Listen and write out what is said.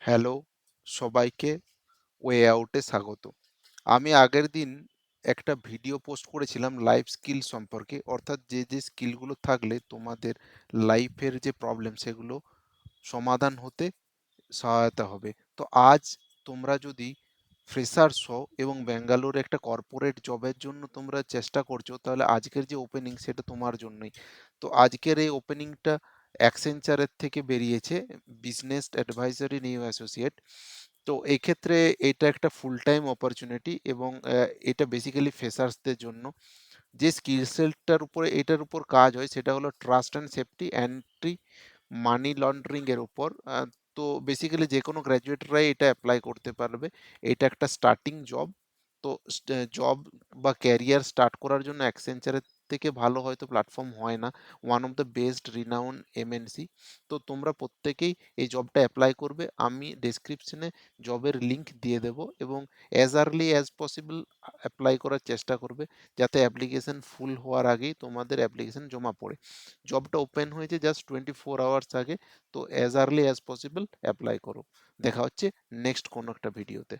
Hello, সবাইকে way আউটে স্বাগত। আমি আগের দিন একটা ভিডিও পোস্ট করেছিলাম লাইফ স্কিল সম্পর্কে। অর্থাৎ যে স্কিলগুলো থাকলে তোমাদের লাইফের যে প্রবলেম সেগুলো সমাধান হতে সহায়তা হবে। তো আজ তোমরা যদি ফ্রেশার্স হও এবং ব্যাঙ্গালোরে একটা কর্পোরেট জবের জন্য তোমরা চেষ্টা করছো, তাহলে আজকের যে ওপেনিং সেটা তোমার জন্যই। তো আজকের এই ওপেনিংটা অ্যাকসেঞ্চারের থেকে বেরিয়েছে, বিজনেস অ্যাডভাইজারি নিউ অ্যাসোসিয়েট। তো এই ক্ষেত্রে এটা একটা ফুল টাইম অপরচুনিটি এবং এটা বেসিক্যালি ফ্রেশার্সদের জন্য। যে স্কিল সেটটার উপরে এটার উপর কাজ হয় সেটা হলো trust and safety, anti money laundering এর উপর। তো বেসিক্যালি যে কোনো গ্র্যাজুয়েটরাই এটা অ্যাপ্লাই করতে পারবে। এটা একটা স্টার্টিং জব। তো জব বা ক্যারিয়ার স্টার্ট করার জন্য অ্যাকসেঞ্চারের থেকে ভালো হয়তো প্ল্যাটফর্ম হয় না। One of the best renown MNC. তো তোমরা প্রত্যেকেই এই জবটা অ্যাপ্লাই করবে। আমি ডেসক্রিপশনে জবের লিংক দিয়ে দেব এবং as early as possible apply করার চেষ্টা করবে, যাতে অ্যাপ্লিকেশন ফুল হওয়ার আগেই তোমাদের অ্যাপ্লিকেশন জমা পড়ে। জবটা ওপেন হয়েছে জাস্ট 24 আওয়ার্স আগে। তো as early as possible apply করো। দেখা হচ্ছে নেক্সট কোনো একটা ভিডিওতে।